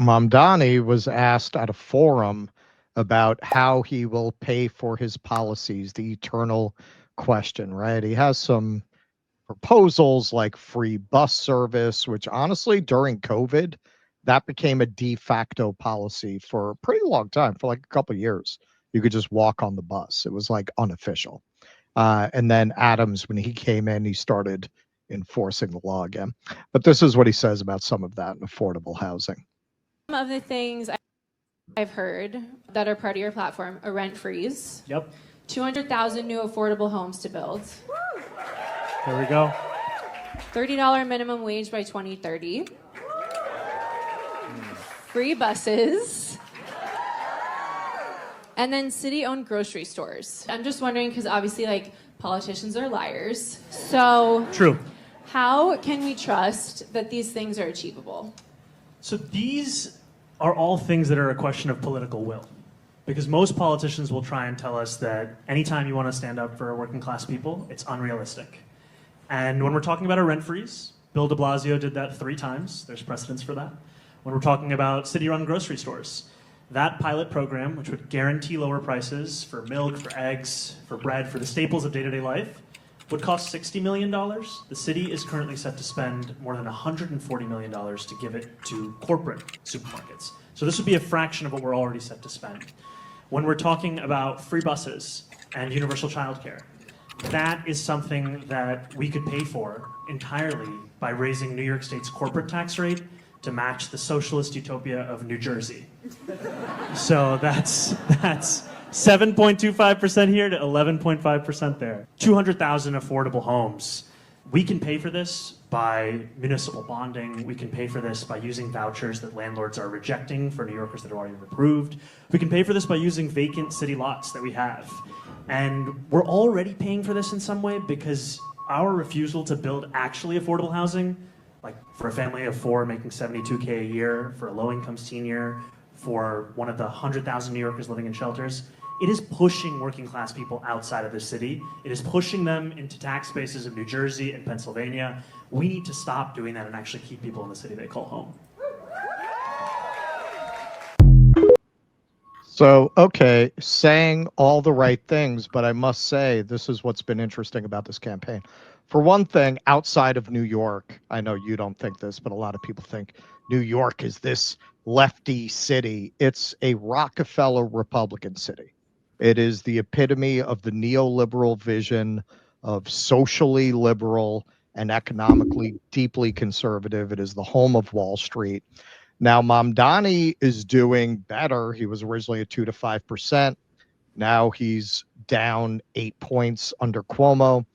Mamdani was asked at a forum about how he will pay for his policies, the eternal question, right? He has some proposals like free bus service, which honestly, during COVID, that became a de facto policy for a pretty long time, for like a couple of years. You could just walk on the bus. It was like unofficial. And then Adams, when he came in, he started enforcing the law again. But this is what he says about some of that in affordable housing. Some of the things I've heard that are part of your platform, a rent freeze. Yep. 200,000 new affordable homes to build. There we go. $30 minimum wage by 2030. Free buses. And then city-owned grocery stores. I'm just wondering, because obviously, like, politicians are liars. So True. How can we trust that these things are achievable? So these are all things that are a question of political will. Because most politicians will try and tell us that anytime you want to stand up for working class people, it's unrealistic. And when we're talking about a rent freeze, Bill de Blasio did that 3 times. There's precedence for that. When we're talking about city-run grocery stores, that pilot program, which would guarantee lower prices for milk, for eggs, for bread, for the staples of day-to-day life, would cost $60 million. The city is currently set to spend more than $140 million to give it to corporate supermarkets. So this would be a fraction of what we're already set to spend. When we're talking about free buses and universal childcare, that is something that we could pay for entirely by raising New York State's corporate tax rate to match the socialist utopia of New Jersey. So that's 7.25% here to 11.5% there. 200,000 affordable homes. We can pay for this by municipal bonding. We can pay for this by using vouchers that landlords are rejecting for New Yorkers that are already approved. We can pay for this by using vacant city lots that we have. And we're already paying for this in some way because our refusal to build actually affordable housing, like for a family of 4 making $72K a year, for a low-income senior, for one of the 100,000 New Yorkers living in shelters, it is pushing working class people outside of the city. It is pushing them into tax bases of New Jersey and Pennsylvania. We need to stop doing that and actually keep people in the city they call home. So, okay, saying all the right things, but I must say this is what's been interesting about this campaign. For one thing, outside of New York, I know you don't think this, but a lot of people think New York is this lefty city. It's a Rockefeller Republican city. It is the epitome of the neoliberal vision of socially liberal and economically deeply conservative. It is the home of Wall Street. Now, Mamdani is doing better. He was originally at 2 to 5%. Now he's down 8 points under Cuomo.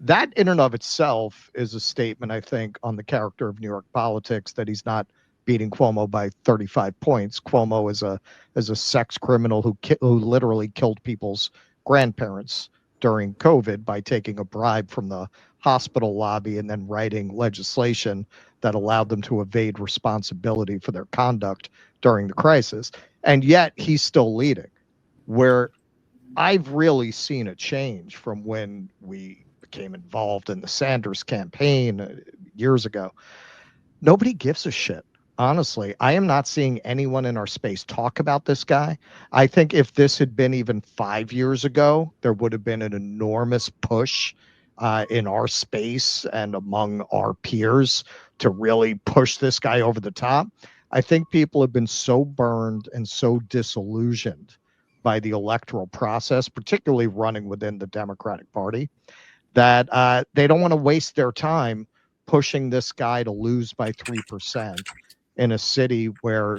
That in and of itself is a statement, I think, on the character of New York politics, that he's not beating Cuomo by 35 points. Cuomo is a sex criminal who literally killed people's grandparents during COVID by taking a bribe from the hospital lobby and then writing legislation that allowed them to evade responsibility for their conduct during the crisis. And yet he's still leading. Where I've really seen a change from when we became involved in the Sanders campaign years ago. Nobody gives a shit. Honestly, I am not seeing anyone in our space talk about this guy. I think if this had been even 5 years ago, there would have been an enormous push in our space and among our peers to really push this guy over the top. I think people have been so burned and so disillusioned by the electoral process, particularly running within the Democratic Party, that they don't want to waste their time pushing this guy to lose by 3% in a city where,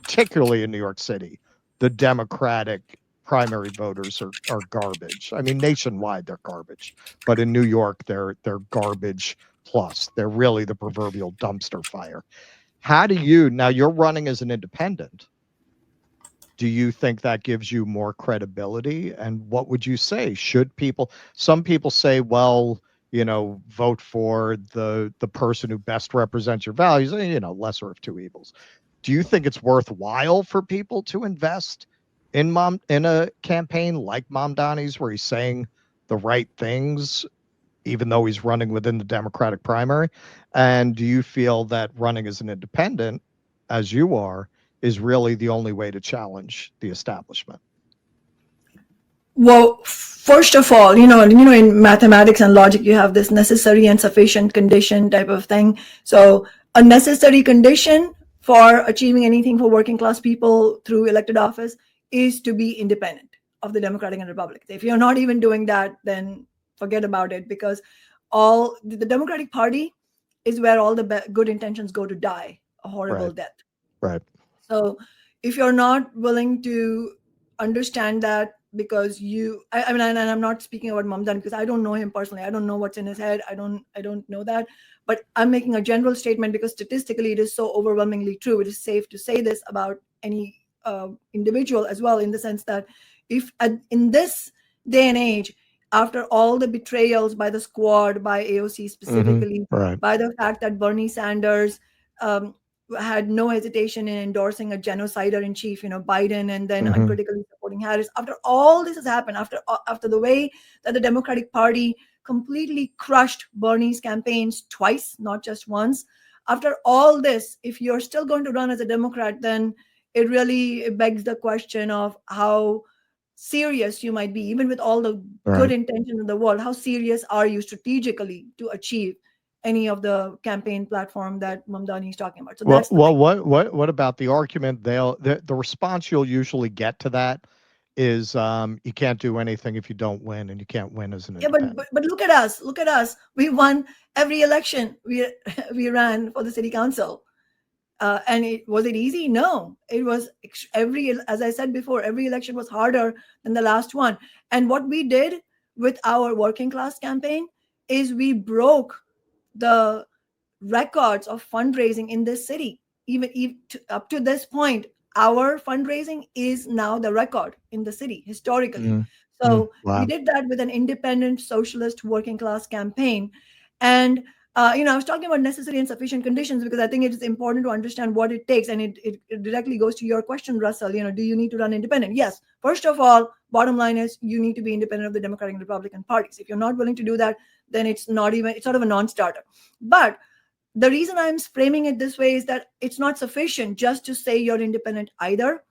particularly in New York City, the Democratic primary voters are garbage. I mean, nationwide, they're garbage. But in New York, they're garbage plus. They're really the proverbial dumpster fire. How do you, now you're running as an independent, do you think that gives you more credibility? And what would you say? Should people, some people say, well, vote for the person who best represents your values, lesser of two evils. Do you think it's worthwhile for people to invest in a campaign like Mamdani's, where he's saying the right things, even though he's running within the Democratic primary? And do you feel that running as an independent as you are, is really the only way to challenge the establishment? Well, first of all, in mathematics and logic, you have this necessary and sufficient condition type of thing. So a necessary condition for achieving anything for working class people through elected office is to be independent of the Democratic and Republican. If you're not even doing that, then forget about it, because all the Democratic Party is where all the good intentions go to die a horrible Right. death. Right. So if you're not willing to understand that, because I mean, and I'm not speaking about Mamdani because I don't know him personally. I don't know what's in his head. I don't know that. But I'm making a general statement because statistically it is so overwhelmingly true. It is safe to say this about any individual as well, in the sense that if in this day and age, after all the betrayals by the squad, by AOC specifically, Right. by the fact that Bernie Sanders had no hesitation in endorsing a genocider in chief, Biden, and then uncritically supporting Harris. After all this has happened, after the way that the Democratic Party completely crushed Bernie's campaigns twice, not just once, after all this, if you're still going to run as a Democrat, then it really begs the question of how serious you might be, even with all the good intentions in the world. How serious are you strategically to achieve any of the campaign platform that Mamdani is talking about? So that's what about the argument? The response you'll usually get to that is you can't do anything if you don't win, and you can't win as an independent. But look at us. We won every election we ran for the city council. And was it easy? No, it was as I said before, every election was harder than the last one. And what we did with our working class campaign is we broke the records of fundraising in this city. Even up to this point, our fundraising is now the record in the city historically. So we did that with an independent socialist working class campaign. And I was talking about necessary and sufficient conditions because I think it is important to understand what it takes. And it directly goes to your question, Russell. Do you need to run independent? Yes. First of all, bottom line is you need to be independent of the Democratic and Republican parties. If you're not willing to do that, then it's sort of a non-starter. But the reason I'm framing it this way is that it's not sufficient just to say you're independent either,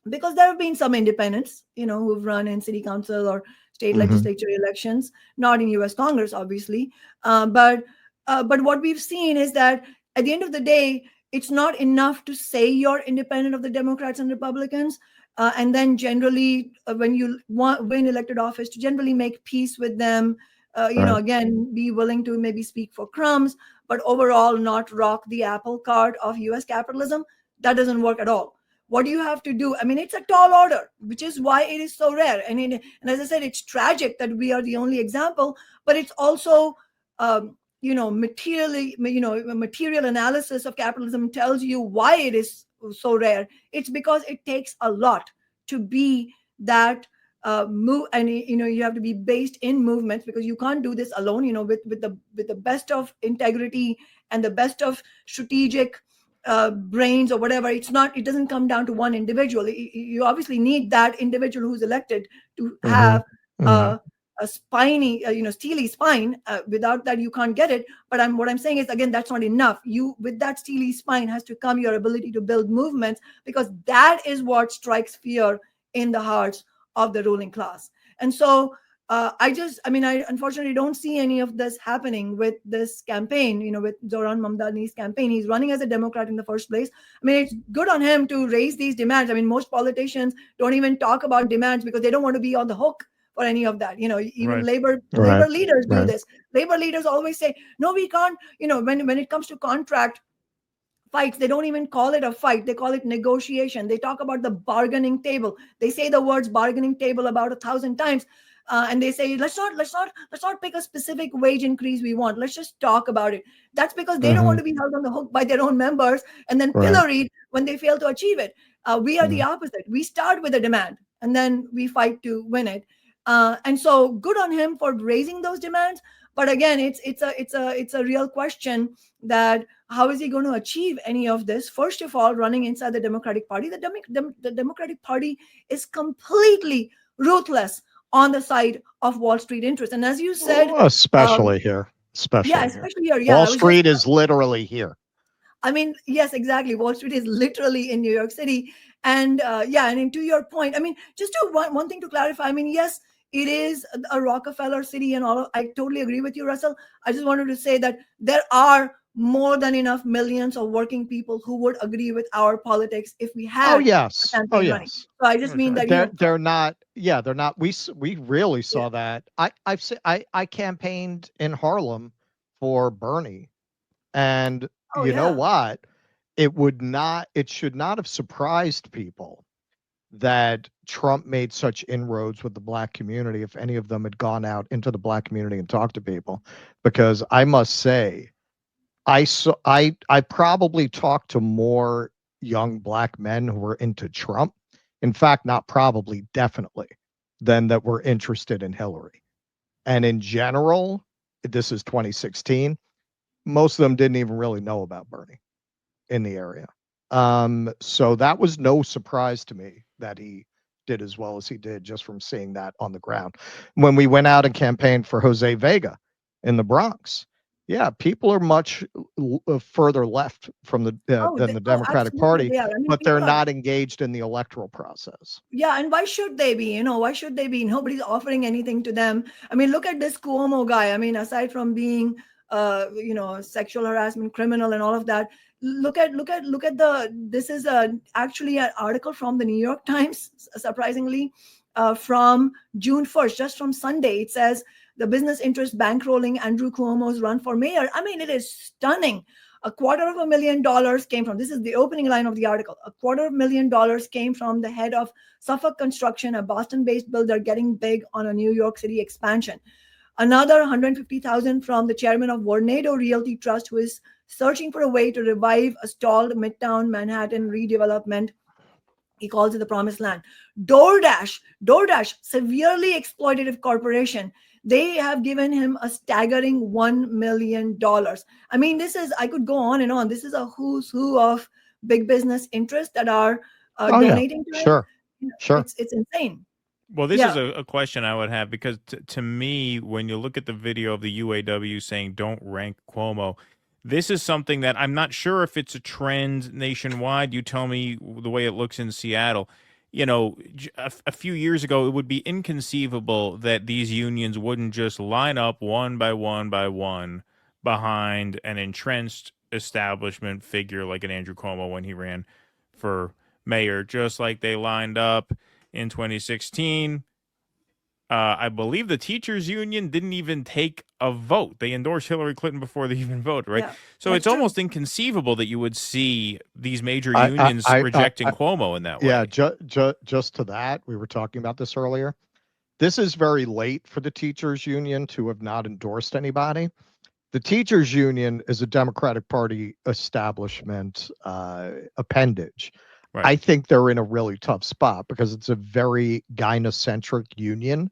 because there have been some independents, who've run in city council or state legislature elections, not in U.S. Congress, obviously. But what we've seen is that at the end of the day, it's not enough to say you're independent of the Democrats and Republicans, and then generally, when you win elected office, to generally make peace with them. Again, be willing to maybe speak for crumbs, but overall not rock the apple cart of US capitalism. That doesn't work at all. What do you have to do? I mean, it's a tall order, which is why it is so rare. And as I said, it's tragic that we are the only example, but it's also, material analysis of capitalism tells you why it is so rare. It's because it takes a lot to be that move, and you have to be based in movements, because you can't do this alone. With the best of integrity and the best of strategic brains or whatever. It doesn't come down to one individual. You obviously need that individual who's elected to have a spiny, steely spine. Without that, you can't get it. But what I'm saying is, again, that's not enough. With that steely spine has to come your ability to build movements, because that is what strikes fear in the hearts of the ruling class. And so I unfortunately don't see any of this happening with this campaign, with Zohran Mamdani's campaign. He's running as a Democrat in the first place. I mean, it's good on him to raise these demands. I mean, most politicians don't even talk about demands because they don't want to be on the hook for any of that. Even labor leaders do this. Labor leaders always say, no, we can't, when it comes to contract fights, they don't even call it a fight. They call it negotiation. They talk about the bargaining table. They say the words bargaining table about 1,000 times. And they say, let's not pick a specific wage increase we want. Let's just talk about it. That's because they don't want to be held on the hook by their own members and then pilloried when they fail to achieve it. We are the opposite. We start with a demand and then we fight to win it. And so good on him for raising those demands. But again, it's a real question that how is he going to achieve any of this? First of all, running inside the Democratic Party, the Democratic Party is completely ruthless on the side of Wall Street interests. And as you said, especially here. Especially here. Yeah, Wall Street is literally here. I mean, yes, exactly. Wall Street is literally in New York City. And and to your point, I mean, just to one thing to clarify, I mean, yes, it is a Rockefeller city and all. I totally agree with you, Russell. I just wanted to say that there are more than enough millions of working people who would agree with our politics if we Oh had a yes, oh campaign money. yes. So I just mean that, They're not. Yeah, they're not. We really yeah. saw that. I campaigned in Harlem for Bernie, and Oh, you know yeah. what? It should not have surprised people that Trump made such inroads with the black community if any of them had gone out into the black community and talked to people, because I must say I probably talked to more young black men who were into Trump. In fact, not probably, definitely, than that were interested in Hillary. And in general, this is 2016, most of them didn't even really know about Bernie in the area. So that was no surprise to me that he did as well as he did just from seeing that on the ground. When we went out and campaigned for Jose Vega in the Bronx, yeah, people are much further left from than the Democratic Absolutely Party, they are. I mean, but they're people are. not engaged in the electoral process. Yeah, and why should they be? Why should they be? Nobody's offering anything to them. I mean, look at this Cuomo guy. I mean, aside from being, sexual harassment criminal and all of that, look at the. This is actually an article from the New York Times, surprisingly, from June 1st, just from Sunday. It says the business interest bankrolling Andrew Cuomo's run for mayor. I mean, it is stunning. $250,000 came from, this is the opening line of the article, $250,000 came from the head of Suffolk Construction, a Boston-based builder getting big on a New York City expansion. Another 150,000 from the chairman of Vornado Realty Trust, who is searching for a way to revive a stalled Midtown Manhattan redevelopment. He calls it the promised land. DoorDash, severely exploitative corporation. They have given him a staggering $1 million. I mean, I could go on and on. This is a who's who of big business interests that are Oh yeah, donating to him. sure, sure. It's insane. Well, this is Yeah. a question I would have because to me, when you look at the video of the UAW saying don't rank Cuomo, this is something that I'm not sure if it's a trend nationwide. You tell me the way it looks in Seattle. A few years ago, it would be inconceivable that these unions wouldn't just line up one by one behind an entrenched establishment figure like an Andrew Cuomo when he ran for mayor, just like they lined up in 2016. I believe the teachers union didn't even take a vote. They endorsed Hillary Clinton before they even voted, right? Yeah, So it's that's true. almost inconceivable that you would see these major I unions I rejecting Cuomo in that way. Yeah, just to that, we were talking about this earlier. This is very late for the teachers union to have not endorsed anybody. The teachers union is a Democratic Party establishment appendage. Right. I think they're in a really tough spot because it's a very gynocentric union,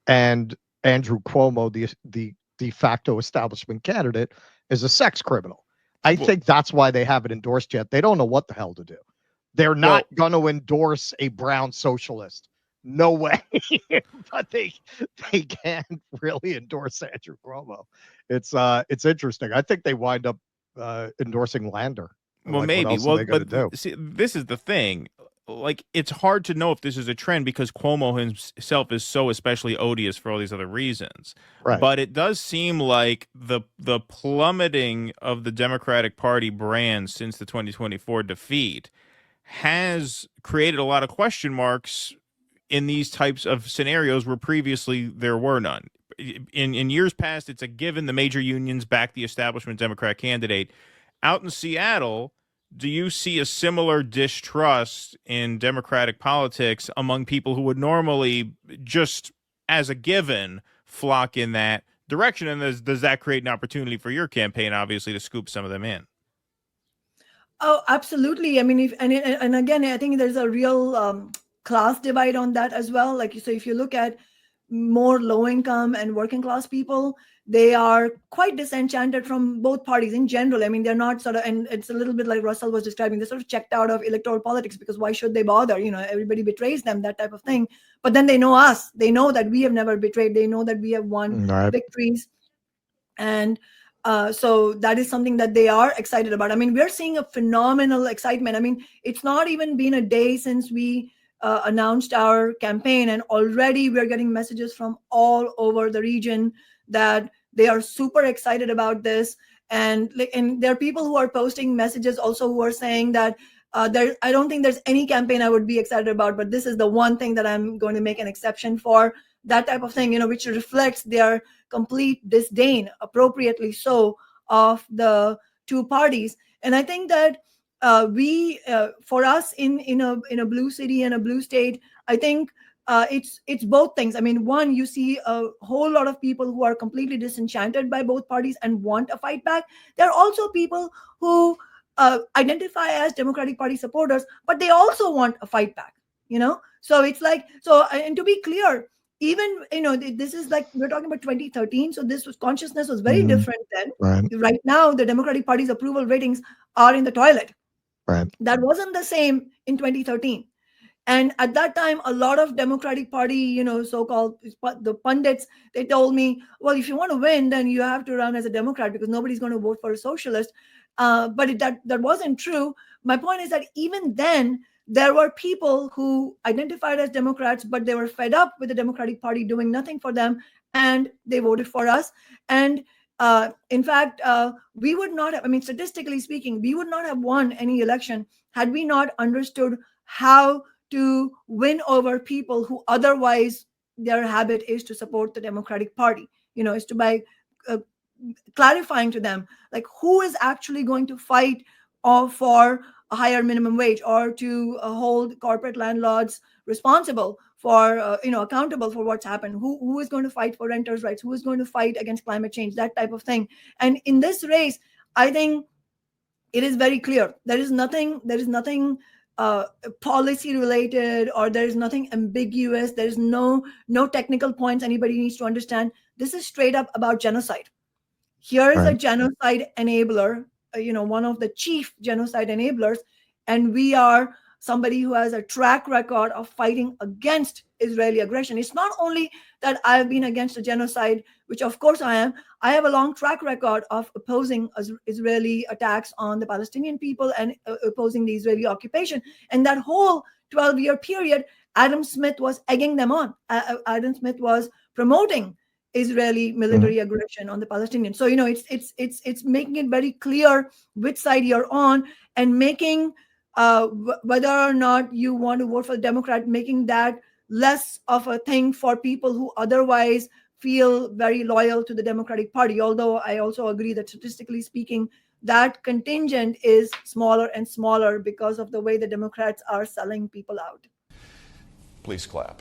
and Andrew Cuomo, the de facto establishment candidate, is a sex criminal. I Well- think that's why they haven't endorsed yet. They don't know what the hell to do. They're not going to endorse a brown socialist. No way. But they can't really endorse Andrew Cuomo. It's interesting. I think they wind up endorsing Lander. Well, Like, maybe. what else are Well, they going to do? see, this is the thing. Like, it's hard to know if this is a trend because Cuomo himself is so especially odious for all these other reasons. Right. But it does seem like the plummeting of the Democratic Party brand since the 2024 defeat has created a lot of question marks in these types of scenarios where previously there were none. In years past, it's a given the major unions back the establishment Democrat candidate. Out in Seattle, do you see a similar distrust in Democratic politics among people who would normally just as a given flock in that direction? And does that create an opportunity for your campaign, obviously, to scoop some of them in? Oh, absolutely. I mean, and again, I think there's a real class divide on that as well. Like, so if you look at more low income and working class people, they are quite disenchanted from both parties in general. I mean, they're not sort of, and it's a little bit like Russell was describing, they're sort of checked out of electoral politics because why should they bother? Everybody betrays them, that type of thing. But then they know us. They know that we have never betrayed. They know that we have won Right. victories. And So that is something that they are excited about. I mean, we're seeing a phenomenal excitement. I mean, it's not even been a day since we announced our campaign, and already we're getting messages from all over the region that they are super excited about this. And there are people who are posting messages also who are saying that I don't think there's any campaign I would be excited about, but this is the one thing that I'm going to make an exception for. That type of thing, which reflects their complete disdain, appropriately so, of the two parties. And I think that for us in a blue city and a blue state, I think it's both things. I mean, one, you see a whole lot of people who are completely disenchanted by both parties and want a fight back. There are also people who identify as Democratic Party supporters, but they also want a fight back. So it's like, and to be clear, even this is like, we're talking about 2013, so consciousness was very different then. Right now, the Democratic Party's approval ratings are in the toilet. That wasn't the same in 2013. And at that time, a lot of Democratic Party, so-called the pundits, they told me, well, if you want to win, then you have to run as a Democrat because nobody's going to vote for a socialist. But that wasn't true. My point is that even then, there were people who identified as Democrats, but they were fed up with the Democratic Party doing nothing for them, and they voted for us. And in fact, we would not have, I mean, statistically speaking, we would not have won any election had we not understood how to win over people who otherwise their habit is to support the Democratic Party, is to by clarifying to them, like, who is actually going to fight for a higher minimum wage, or to hold corporate landlords responsible for, accountable for what's happened, who is going to fight for renters' rights, who is going to fight against climate change, that type of thing. And in this race, I think it is very clear. There is nothing policy related, or there is nothing ambiguous. There is no technical points anybody needs to understand. This is straight up about genocide. Here is a genocide enabler, one of the chief genocide enablers, and we are somebody who has a track record of fighting against Israeli aggression. It's not only that I've been against a genocide, which of course I am. I have a long track record of opposing Israeli attacks on the Palestinian people and opposing the Israeli occupation. And that whole 12-year period, Adam Smith was egging them on. Adam Smith was promoting Israeli military aggression on the Palestinians. So it's making it very clear which side you're on, and making whether or not you want to vote for the Democrat, making that less of a thing for people who otherwise feel very loyal to the Democratic Party. Although I also agree that statistically speaking, that contingent is smaller and smaller because of the way the Democrats are selling people out. Please clap.